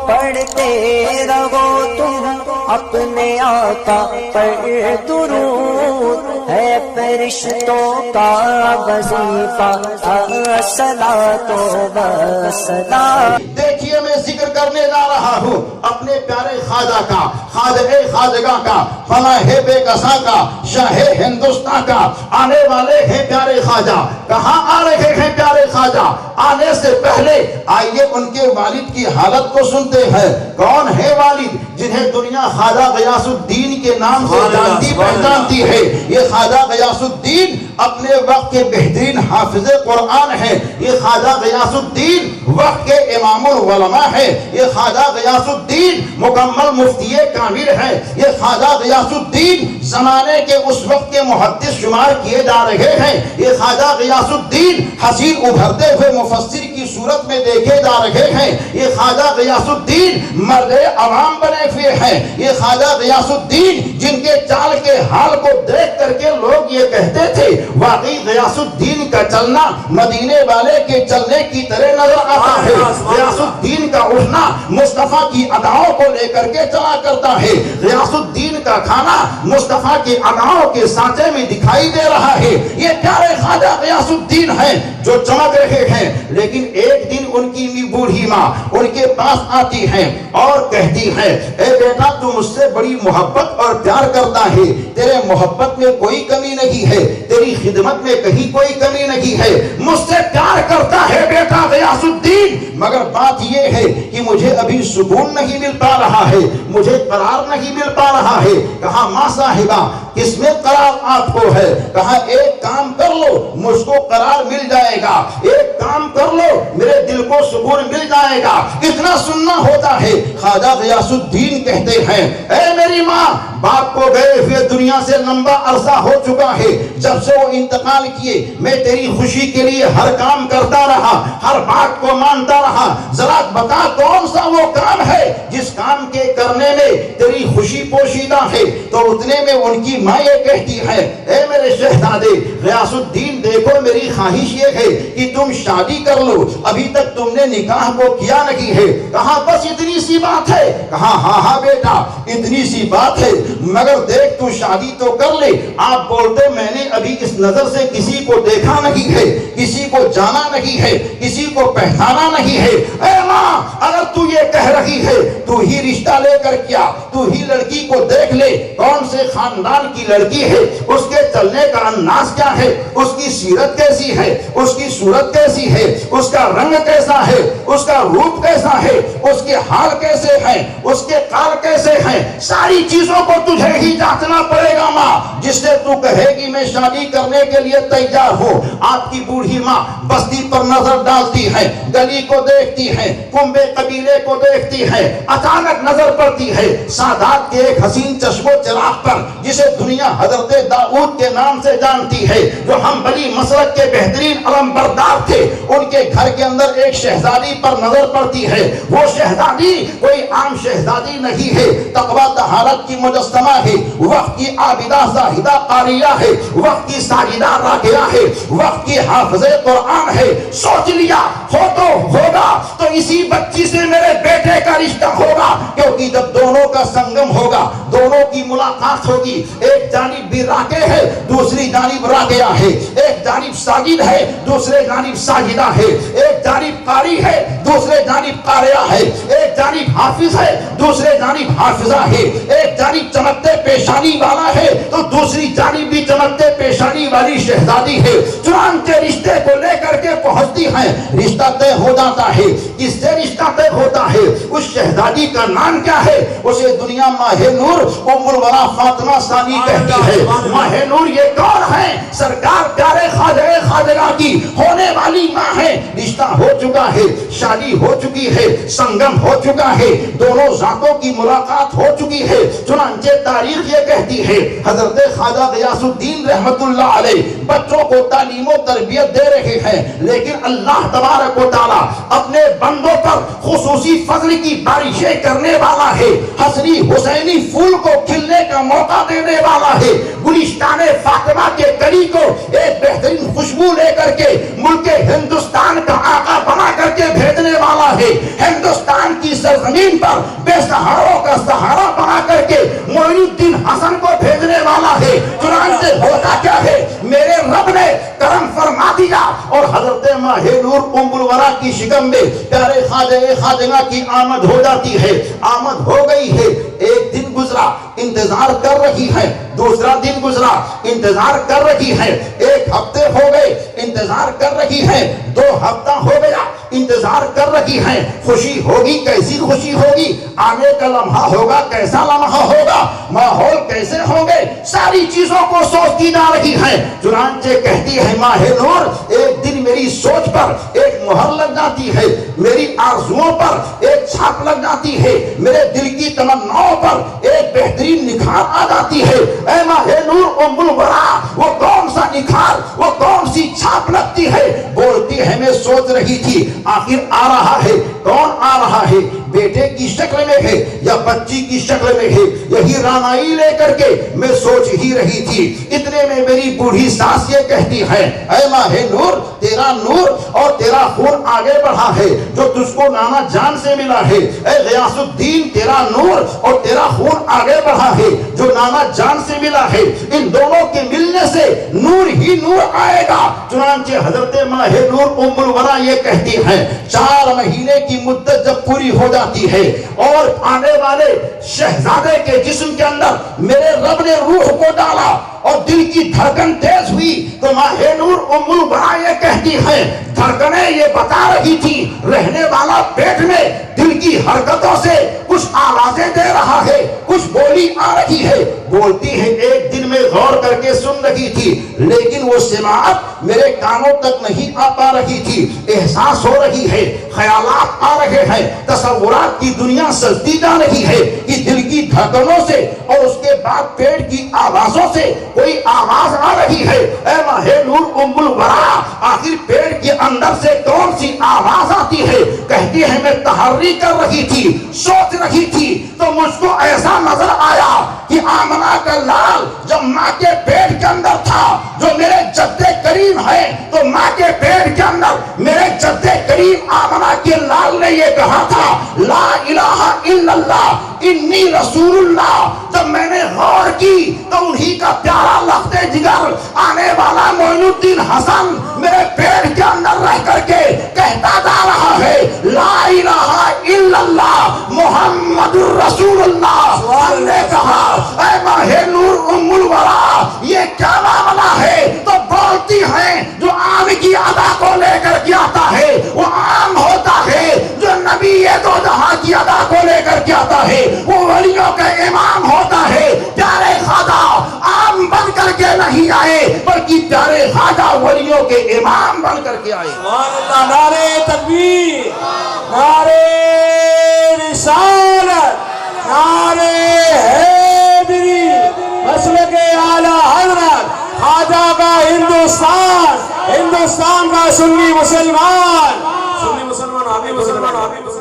پڑھتے رہو تم اپنے آقا پر درود، ہے فرشتوں کا وظیفہ الصلاۃ والسلام۔ دیکھیے میں ذکر کرنے جا رہا ہوں اپنے پیارے خواجہ کا، خواجہ خواجگاہ کا، فلاح بے کساں کا، شاہ ہندوستان کا۔ آنے والے ہیں پیارے خواجہ، کہاں آ رہے ہیں پیارے خواجہ؟ آنے سے پہلے آئیے ان کے والد کی حالت کو سنتے ہیں۔ کون ہے والد جنہیں دنیا خواجہ غیاث الدین کے نام سے جانتی پہچانتی ہے؟ یہ خواجہ غیاث الدین اپنے وقت کے بہترین حافظ قرآن ہے۔ یہ خواجہ غیاث الدین وقت کے امام العلماء ہے۔ یہ خواجہ غیاث الدین مکمل مفتی کامل ہے۔ یہ خواجہ غیاث الدین زمانے کے اس وقت کے محدث شمار کیے جا رہے ہیں۔ یہ خواجہ غیاث الدین حسین ابھرتے ہوئے مفسر کی صورت میں دیکھے جا رہے ہیں۔ یہ خواجہ غیاث الدین مرد عوام بنے ہوئے ہیں۔ یہ خواجہ غیاث الدین جن کے چال کے حال کو دیکھ کر کے لوگ یہ کہتے تھے واقعی غیاث الدین کا چلنا مدینے والے کے چلنے کی طرح نظر آتا ہے۔ غیاث الدین کا اٹھنا مصطفیٰ کی اداؤں کو لے کر کے چلا کرتا ہے۔ غیاث الدین کا کھانا مصطفیٰ کی اداؤں کے سانچے میں دکھائی دے رہا ہے۔ یہ پیارے خواجہ غیاث الدین ہیں جو چمک رہے ہیں۔ لیکن ایک دن ان کی بوڑھی ماں ان کے پاس آتی ہے اور کہتی ہے اے بیٹا تو مجھ سے بڑی محبت اور پیار کرتا ہے، تیرے محبت میں کوئی کمی نہیں ہے، تیری خدمت میں کہیں کوئی کمی نہیں ہے، مجھ سے پیار کرتا ہے بیٹا غیاث الدین، مگر بات یہ ہے کہ مجھے ابھی سکون نہیں مل پا رہا ہے، مجھے قرار نہیں مل پا رہا ہے۔ کہا ماں صاحبہ کس میں قرار آپ کو ہے؟ کہا ایک کام کر لو مجھ کو قرار مل جائے گا، ایک کام کر لو میرے دل کو سکون مل جائے گا، اتنا سننا ہوتا ہے۔ خواجہ غیاث الدین کہتے ہیں اے میری ماں باپ کو گئے ہوئے دنیا سے لمبا عرصہ ہو چکا ہے، جب سے وہ انتقال کیے میں تیری خوشی کے لیے ہر کام کرتا رہا، ہر بات کو مانتا رہا، ذرا بتا کون سا وہ کام ہے جس کام کے کرنے میں تیری خوشی پوشیدہ ہے؟ تو اتنے میں ان کی ماں یہ کہتی ہے اے میرے شہزادے غیاث الدین دیکھو میری خواہش یہ ہے کہ تم شادی کر لو، ابھی تک تم نے نکاح کو کیا نہیں ہے۔ کہا بس اتنی سی بات ہے؟ کہا ہاں ہاں بیٹا اتنی سی بات ہے، مگر دیکھ تو شادی تو کر لے۔ آپ بولتے میں نے ابھی اس نظر سے کسی کو دیکھا نہیں ہے، کسی کو جانا نہیں ہے، کسی کو پہچانا نہیں ہے۔ اے ماں اگر تو یہ کہہ رہی ہے تو ہی رشتہ لے کر کیا، تو ہی لڑکی کو دیکھ لے کون سے خاندان کی لڑکی ہے، اس کے چلنے کا انداز کیا ہے، اس کی سیرت کیسی ہے، اس کی صورت کیسی ہے، اس کا رنگ کیسا ہے، اس کا روپ کیسا ہے، اس کے حال کیسے ہیں، اس کے قال کیسے ہیں، ساری چیزوں کو تجھے ہی جانچنا پڑے گا ماں۔ جس سے تو کہے گی میں شادی کرنے کے لیے تیار ہوں۔ آپ کی بوڑھی ماں بستی پر نظر ڈالتی ہے، گلی کو دیکھتی ہے، کنبے قبیلے کو دیکھتی ہے، اچانک نظر پڑتی ہے سادات کے ایک حسین چشم و چراغ پر جسے دنیا حضرت داؤد کے نام سے جانتی ہے، جو ہم بلی مسلک کے بہترین علم بردار تھے۔ ان کے گھر کے اندر ایک شہزادی پر نظر پڑتی ہے، وہ شہزادی کوئی عام شہزادی نہیں ہے، تقوی طہارت کی مجسمہ ہے، وقت کی عابدہ زاہدہ قاریہ ہے، وقت کی ساجدہ راکعہ ہے، وقت کی حافظ قرآن ہے۔ سوچ لیا ہو تو ہوگا تو اسی بچی سے میرے بیٹے کا رشتہ ہوگا، کیونکہ جب دونوں کا سنگم ہوگا، دونوں کی ملاقات ہوگی، ایک جانب بھی راکع ہے دوسری جانب راکعہ ہے، ایک جانب ساجد ہے دوسرے جانب ساجدہ ہے، ایک جانب قاری ہے دوسرے جانب قاریہ ہے، ایک جانب حافظ ہے دوسرے جانب حافظہ ہے، ایک جانب چمکتے پیشانی والا ہے تو دوسری جانب بھی چمکتے پیشانی والی شہزادی ہے۔ چنانچہ رشتے کو لے کر کے پہنچتی ہے، رشتہ طے ہو جاتا ہے۔ کس سے رشتہ طے ہوتا ہے؟ اس شہزادی کا نام کیا ہے؟ اسے دنیا ماہ نور ام الورا فاطمہ ثانی کہتی ہے۔ ماہ نور یہ کون ہے؟ سرکار پیارے خواجہ خواجگاہ کی ہونے والی ماں ہے۔ رشتہ ہو چکا ہے، شادی ہو چکی ہے، سنگم ہو چکا ہے، دونوں ذاتوں کی ملاقات ہو چکی ہے۔ چنانچہ تاریخ یہ کہتی ہے حضرت خواجہ غیاث الدین رحمت اللہ علیہ بچوں کو تعلیم و تربیت دے رہے ہیں، لیکن اللہ تبارک و تعالی اپنے بندوں پر خصوصی فضل کی بارشیں کرنے والا ہے۔ حسنی حسینی پھول کو کھلنے کا موقع دینے والا ہے، گلشتان فاطمہ کے کلی کو ایک بہترین خوشبو لے کر کے ملک ہندوستان کا آقا بنا کر کے بھیجنے والا ہے، ہندوستان کی سرزمین پر بے سہاروں کا سہارا بنا کر کے معین الدین حسن کو بھیجنے والا ہے۔ چنانچہ ہوتا کیا ہے، میرے رب نے کرم فرما دیا اور حضرت ماہ نور ام الورا کی شکم میں پیارے خواجہ خواجہ کی آمد ہو جاتی ہے، آمد ہو گئی ہے۔ ایک دن گزرا، انتظار کر رہی ہے، دوسرا دن گزرا، انتظار کر رہی ہے، ایک ہفتے ہو گئے، انتظار کر رہی ہے، 2 ہفتہ ہو گیا، انتظار کر رہی ہے۔ خوشی ہوگی، کیسی خوشی ہوگی، آنے کا لمحہ ہوگا، کیسا لمحہ ہوگا، ماحول کیسے ہوں گے، ساری چیزوں کو سوچتی جا رہی ہے۔ چنانچہ کہتی ہے ماہ نور، ایک دن میری سوچ پر ایک مہر لگ جاتی ہے، میری آرزوؤں پر ایک چھاپ لگ جاتی ہے، میرے دل کی تمناؤں پر ایک بہترین نکھار آ جاتی ہے۔ اے ماہ نور ام الورا، وہ کون سا نکھار، وہ کون سی چھاپ لگتی ہے؟ بولتی ہے میں سوچ رہی تھی آخر آ رہا ہے، کون آ رہا ہے، بیٹے کی شکل میں ہے یا بچی کی شکل میں ہے، یہی رانائی لے کر کے میں سوچ ہی رہی تھی۔ اتنے میں میری بوڑھی ساس یہ کہتی ہے، اے ماہ نور، تیرا نور اور تیرا خون آگے بڑھا ہے جو تجھ کو نانا جان سے ملا ہے۔ اے غیاث الدین، تیرا نور اور تیرا خون آگے بڑھا ہے جو نانا جان سے ملا ہے، ان دونوں کے ملنے سے نور ہی نور آئے گا۔ چنانچہ حضرت ماہ نور ام الورا یہ کہتی ہے، 4 مہینے کی مدت جب پوری ہو جاتی ہے اور آنے والے شہزادے کے جسم کے اندر میرے رب نے روح کو ڈالا اور دل کی دھڑکن تیز ہوئی تو ماہ نور ام الورا یہ کہتی ہے، دھڑکنیں یہ بتا رہی تھی رہنے والا پیٹ میں دل کی حرکتوں سے کچھ آوازیں دے رہا ہے، کچھ بولی آ رہی ہے۔ بولتی ہے ایک دن میں غور کر کے سن رہی تھی لیکن وہ سماعت میرے کانوں تک نہیں آ پا رہی تھی، احساس ہو رہی ہے، خیالات آ رہے ہیں، تصورات کی دنیا سجتی جا رہی ہے کہ دل کی دھڑکنوں سے اور اس کے بعد پیٹ کی آوازوں سے کوئی آواز آ رہی ہے۔ اے ماہ نور ام الورا، آخر پیٹ کے اندر سے کون سی آواز آتی ہے؟ کہتی ہے میں تحری کر رہی تھی، سوچ رہی تھی تو مجھ کو ایسا نظر آیا کہ آمنہ کا لال جب ماں کے پیٹ کے اندر تھا، جو میرے جد کریم ہے، تو ماں کے پیٹ کے اندر میرے جد کریم آمنہ کے لال نے یہ کہا تھا، لا الہ الا اللہ انی رسول اللہ۔ جب میں نے غور کی تو انہی کا پیارا لخت جگر آنے والا معین الدین حسن میرے پیٹ کے اندر رہ کر کے کہتا جا رہا ہے، لا الہ الا اللہ محمد رسول اللہ۔ ہم نے کہا اے ماہ نور ام الورا یہ کیا معاملہ ہے؟ تو بولتی ہیں جو عام کی ادا کو لے کر کے آتا ہے وہ عام ہوتا ہے، جو نبی دو جہاں کی ادا کو لے کر کے آتا ہے وہ ولیوں کا امام ہوتا ہے۔ پیارے خواجہ عام بن کر کے نہیں آئے بلکہ پیارے خواجہ ولیوں کے امام بن کر کے آئے۔ سبحان اللہ، نعرہ تکبیر، نعرہ رسالت، نعرہ حیدری، مسلک اعلیٰ حضرت خواجہ کا ہندوستان، ہندوستان کا سنی مسلمان، سنی مسلمان، آبی مسلمان، آبی مسلمان۔